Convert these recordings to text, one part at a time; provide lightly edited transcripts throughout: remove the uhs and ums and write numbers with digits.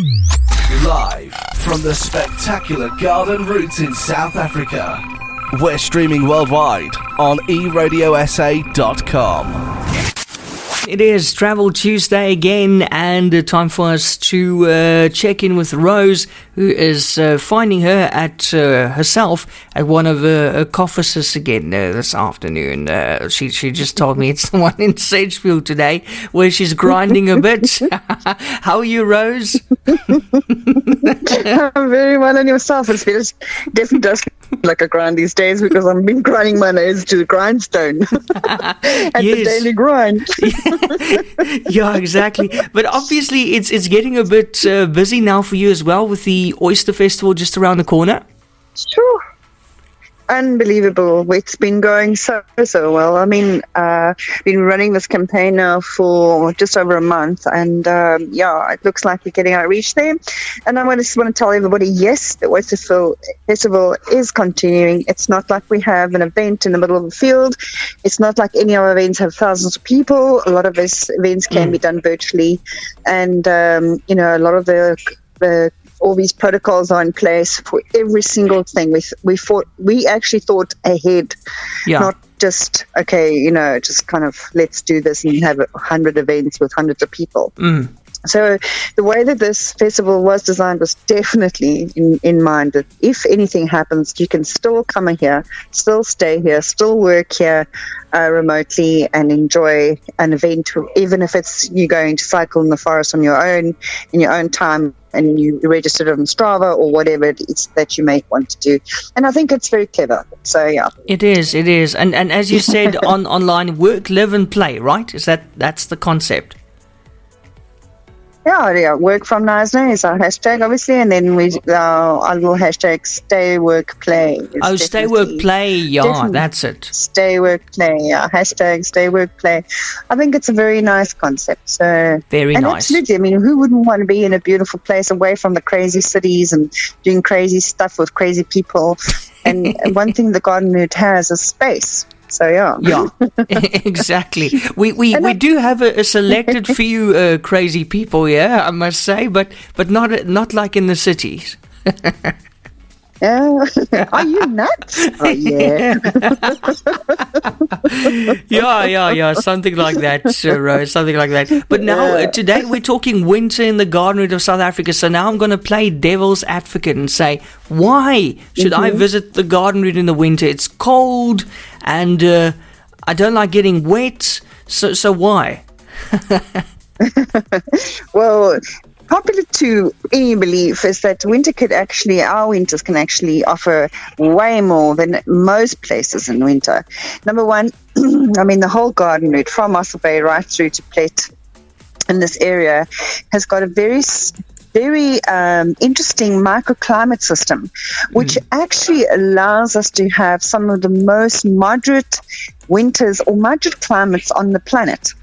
Live from the spectacular Garden Route in South Africa. We're streaming worldwide on eRadioSA.com. It is Travel Tuesday again, and time for us to check in with Rose, who is finding her at herself at one of her offices again this afternoon. She just told me it's the one in Sagefield today, where she's grinding a bit. How are you, Rose? I'm very well, and yourself? It feels definitely does like a grind these days, because I've been grinding my nose to the grindstone at the daily grind. Yeah, exactly. But obviously it's getting a bit busy now for you as well, with the Oyster Festival just around the corner. Sure. Unbelievable. It's been going so well. I mean, been running this campaign now for just over a month, and it looks like we're getting outreach there. And I just want to tell everybody, yes, the Oyster Festival is continuing. It's not like we have an event in the middle of the field. It's not like any other events have thousands of people. A lot of these events can be done virtually, and a lot of the all these protocols are in place for every single thing. We actually thought ahead, not just, just kind of let's do this and have 100 events with hundreds of people. So the way that this festival was designed was definitely in mind that if anything happens, you can still come here, still stay here, still work here remotely and enjoy an event, even if it's you going to cycle in the forest on your own, in your own time, and you registered on Strava or whatever it is that you may want to do. And I think it's very clever. So, yeah. It is. And as you said online, work, live and play, right? That's the concept? Yeah. Work from Knysna is our hashtag, obviously, and then our little hashtag stay, work, play. Stay, work, play, that's it. Stay, work, play, hashtag stay, work, play. I think it's a very nice concept. So very nice. Absolutely. I mean, who wouldn't want to be in a beautiful place away from the crazy cities and doing crazy stuff with crazy people? And one thing the Garden Route has is space. So yeah, exactly. We do have a selected few crazy people, I must say, but not like in the cities. Yeah. Are you nuts? Oh, yeah. yeah, something like that, Rose, something like that. But now, today we're talking winter in the Garden Route of South Africa, so now I'm going to play devil's advocate and say, why should I visit the Garden Route in the winter? It's cold, and I don't like getting wet, so why? Well, popular to any belief is that our winters can actually offer way more than most places in winter. Number one, I mean, the whole Garden Route from Mossel Bay right through to Plet in this area has got a very interesting microclimate system, which actually allows us to have some of the most moderate winters or moderate climates on the planet.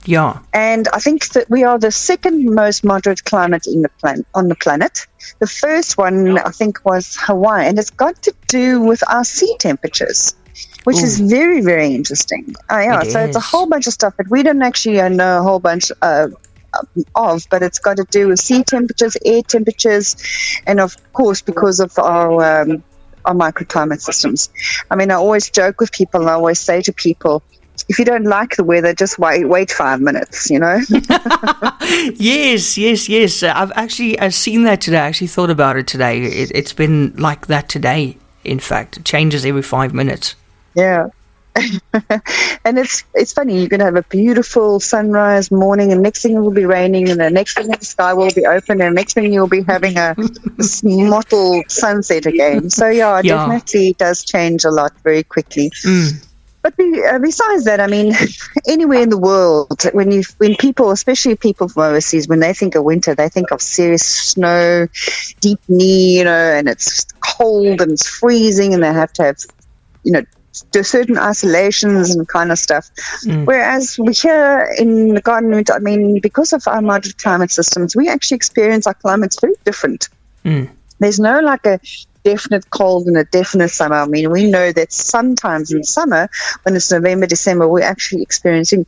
Yeah. And I think that we are the second most moderate climate on the planet. The first one, I think, was Hawaii, and it's got to do with our sea temperatures, which is very, very interesting. It's a whole bunch of stuff that we don't actually know a whole bunch of, but it's got to do with sea temperatures, air temperatures, and of course because of our microclimate systems. I mean, I always joke with people, and I always say to people, if you don't like the weather, just wait 5 minutes, Yes. I've actually seen that today. I actually thought about it today. It's been like that today, in fact. It changes every 5 minutes. Yeah. And it's funny. You can have a beautiful sunrise morning, and next thing it will be raining, and the next thing the sky will be open, and the next thing you'll be having a mottled sunset again. So, it definitely does change a lot very quickly. But besides that, I mean, anywhere in the world, when people, especially people from overseas, when they think of winter, they think of serious snow, deep knee, and it's cold and it's freezing, and they have to have, do certain isolations and kind of stuff. Whereas we here in the Garden Route, I mean, because of our moderate climate systems, we actually experience our climates very different. There's no like a definite cold and a definite summer. I mean, we know that sometimes in summer, when it's November, December, we're actually experiencing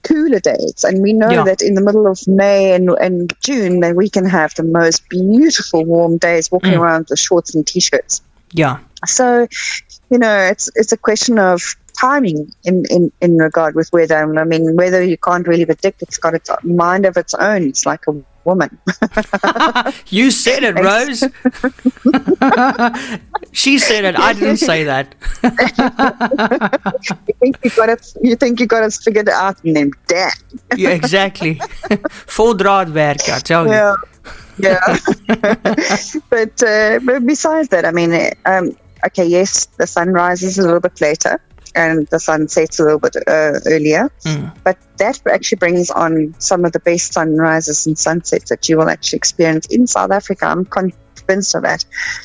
cooler days, and we know that in the middle of May and June, that we can have the most beautiful warm days walking around with shorts and t-shirts. Yeah. So, it's a question of timing in regard with weather. I mean, weather you can't really predict. It's got its mind of its own. It's like a woman. You said it, Rose. She said it. I didn't say that. You think you got us figured out, and then damn. Yeah, exactly. Full draadwerk, I tell you. Yeah. But besides that, I mean, okay, yes, the sun rises a little bit later and the sun sets a little bit earlier, but that actually brings on some of the best sunrises and sunsets that you will actually experience in South Africa. I'm convinced of that.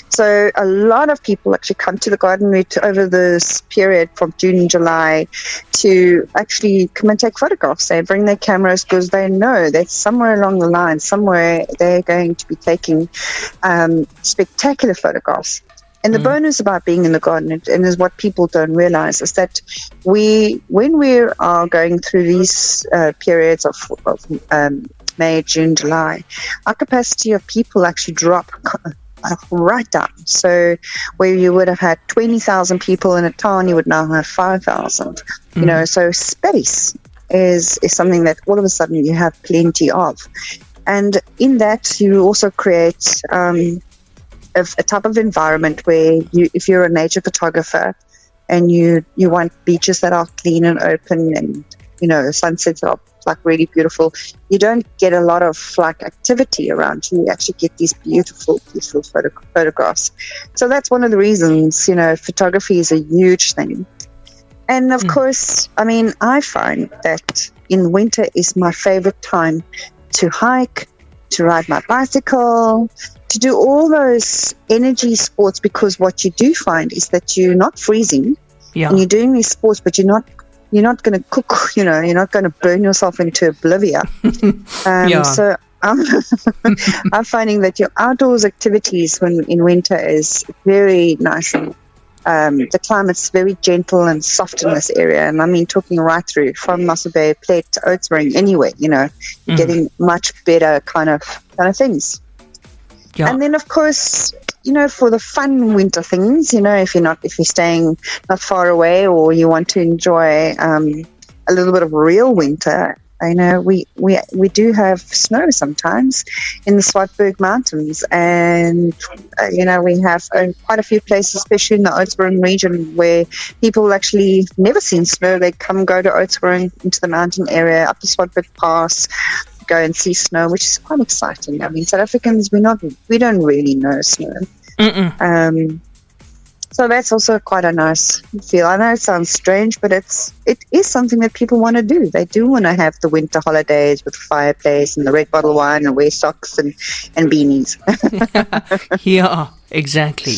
So a lot of people actually come to the garden route over this period from June and July to actually come and take photographs. They bring their cameras because they know that somewhere along the line, somewhere they're going to be taking spectacular photographs. And the bonus about being in the garden, and is what people don't realize, is that when we are going through these periods of May, June, July, our capacity of people actually drop right down. So where you would have had 20,000 people in a town, you would now have 5,000. So space is something that all of a sudden you have plenty of. And in that, you also create a type of environment where if you're a nature photographer and you want beaches that are clean and open and sunsets that are like really beautiful, you don't get a lot of like activity around you. You actually get these beautiful photographs. So that's one of the reasons photography is a huge thing. And of course, I mean, I find that in winter is my favorite time to hike, to ride my bicycle, to do all those energy sports, because what you do find is that you're not freezing and you're doing these sports, but you're not going to cook, you're not going to burn yourself into oblivion. So I'm finding that your outdoors activities in winter is very nice, and the climate's very gentle and soft in this area. And I mean, talking right through from Mossel Bay, Plate to Oudtshoorn, anyway, you're getting much better kind of things. Yeah. And then, of course, for the fun winter things, if you're staying not far away, or you want to enjoy a little bit of real winter, we do have snow sometimes in the Swartberg Mountains, and we have quite a few places, especially in the Oudtshoorn region, where people actually never seen snow. They go to Oudtshoorn, into the mountain area, up the Swartberg Pass, go and see snow, which is quite exciting. I mean, South Africans, we don't really know snow. So that's also quite a nice feel. I know it sounds strange, but it is something that people want to do. They do want to have the winter holidays with fireplace and the red bottle wine and wear socks and beanies. Yeah, exactly.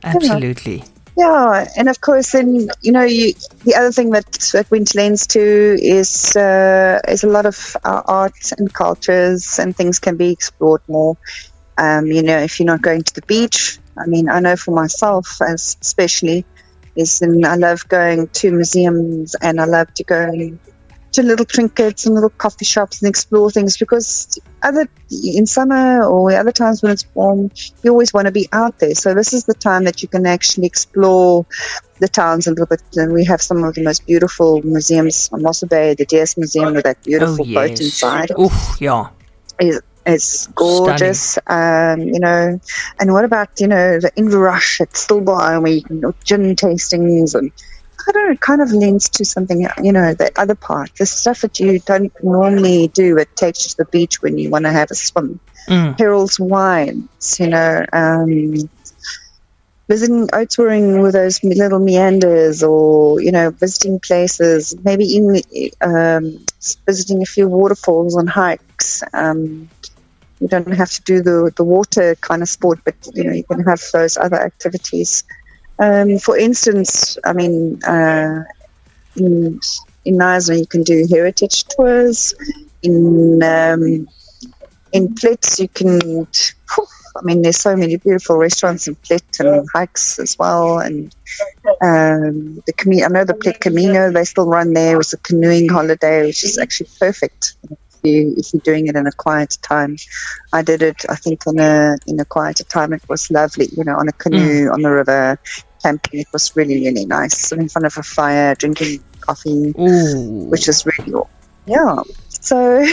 Absolutely. Yeah, and of course, then the other thing that winter lends to is a lot of art and cultures, and things can be explored more. If you're not going to the beach, I mean, I know for myself, especially, I love going to museums, and I love to go to little trinkets and little coffee shops and explore things, because in summer or other times when it's warm, you always want to be out there. So this is the time that you can actually explore the towns a little bit. And we have some of the most beautiful museums on Mossel Bay, the DS Museum with that beautiful boat inside. Oh, yeah. It's gorgeous. And what about, the Inverrush at Stilbaai, where you can do gin tastings, and I don't know, it kind of lends to something, the other part, the stuff that you don't normally do. It takes you to the beach when you want to have a swim. Harold's Wines, visiting Oudtshoorn with those little meanders, or, visiting places, maybe even visiting a few waterfalls on hikes. You don't have to do the water kind of sport, but, you can have those other activities. For instance, I mean, in Knysna you can do heritage tours. In Plits you can I mean, there's so many beautiful restaurants in Plet and hikes as well. And I know the Plet Camino, they still run there. It was a canoeing holiday, which is actually perfect if you're doing it in a quiet time. I did it, I think, in a quieter time. It was lovely, on a canoe on the river, camping. It was really, really nice. So in front of a fire, drinking coffee, which is really, So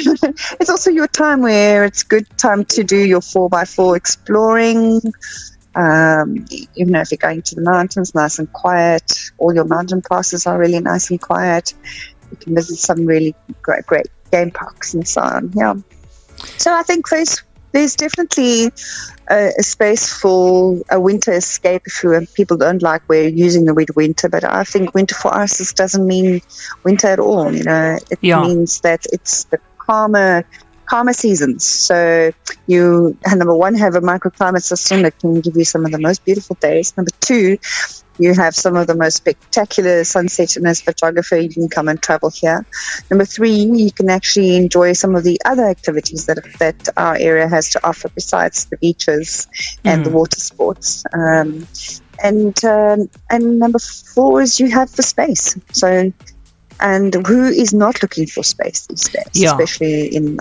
it's also your time where it's good time to do your 4x4 exploring. Even if you're going to the mountains, nice and quiet. All your mountain passes are really nice and quiet. You can visit some really great game parks and so on. Yeah. So I think there's definitely a space for a winter escape if people don't like we're using the word winter, but I think winter for us doesn't mean winter at all. It means that it's the calmer seasons. So you, number one, have a microclimate system that can give you some of the most beautiful days. Number two, you have some of the most spectacular sunset, and as a photographer, you can come and travel here. Number three, you can actually enjoy some of the other activities that our area has to offer besides the beaches and the water sports. And number four is you have the space. So, and who is not looking for space these days, especially in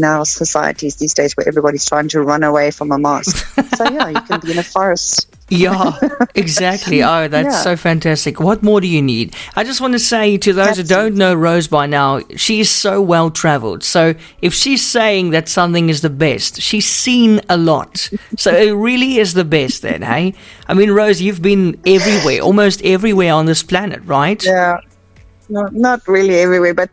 our societies these days where everybody's trying to run away from a mask. So you can be in a forest. Yeah, exactly. Oh, that's so fantastic. What more do you need? I just want to say to those who don't know Rose by now, she is so well traveled. So if she's saying that something is the best, she's seen a lot. So it really is the best then, hey? I mean, Rose, you've been everywhere, almost everywhere on this planet, right? Yeah. No, not really everywhere, but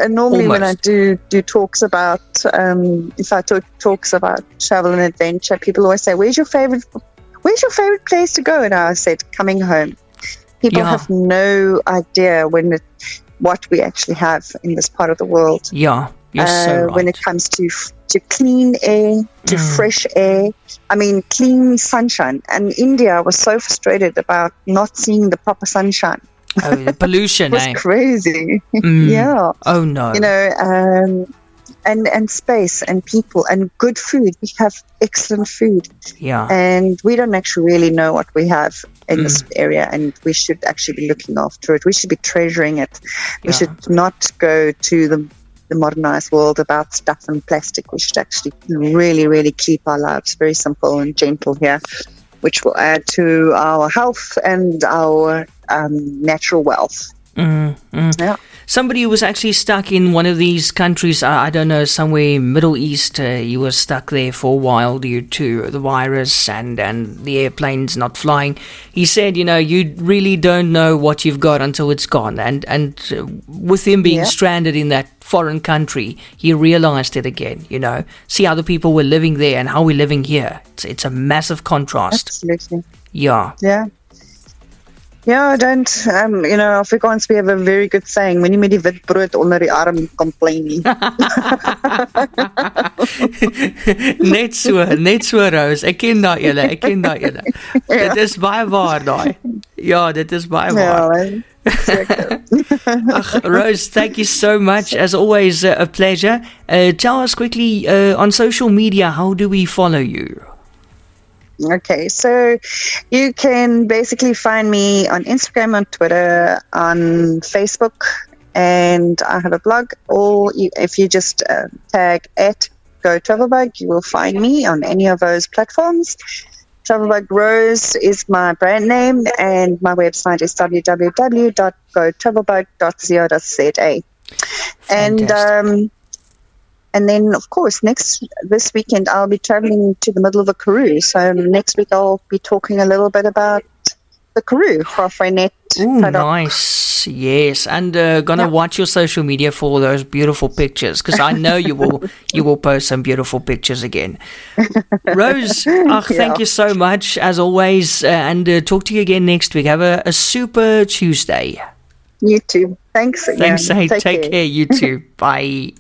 normally when I do talks about, if I talks about travel and adventure, people always say, where's your favorite place to go? And I said, coming home. People have no idea what we actually have in this part of the world. Yeah, you're so right. When it comes to clean air, to fresh air, I mean, clean sunshine. And India was so frustrated about not seeing the proper sunshine. Oh, the pollution, it was crazy. Yeah. Oh, no. And space and people and good food. We have excellent food. Yeah. And we don't actually really know what we have in this area, and we should actually be looking after it. We should be treasuring it. We should not go to the modernized world about stuff and plastic. We should actually really, really keep our lives very simple and gentle here, which will add to our health and our natural wealth. Yeah. Somebody who was actually stuck in one of these countries, I don't know, somewhere Middle East, he was stuck there for a while due to the virus and the airplanes not flying. He said, you really don't know what you've got until it's gone. And with him being stranded in that foreign country, he realized it again, see how the people were living there and how we're living here. It's a massive contrast. Absolutely. Yeah. Yeah. Ja, don't, Afrikaans, we have a very good saying, when jy met die wit brood onder die arm complain nie. Net so, Rose, ek ken daai julle. Dit is baie waar daai. Ja, dit is baie waar. Rose, thank you so much. As always, a pleasure. Tell us quickly, on social media, how do we follow you? Okay, so you can basically find me on Instagram, on Twitter, on Facebook, and I have a blog. Or if you just tag @GoTravelBug, you will find me on any of those platforms. Travelbug Rose is my brand name, and my website is www.gotravelbug.co.za. And then, of course, this weekend I'll be traveling to the middle of a Karoo. So next week I'll be talking a little bit about the Karoo, halfway net. Ooh, nice. Yes, and gonna watch your social media for those beautiful pictures, because I know you will post some beautiful pictures again. Rose, thank you so much as always, and talk to you again next week. Have a super Tuesday. You too. Thanks again. Thanks. Take care. You too. Bye.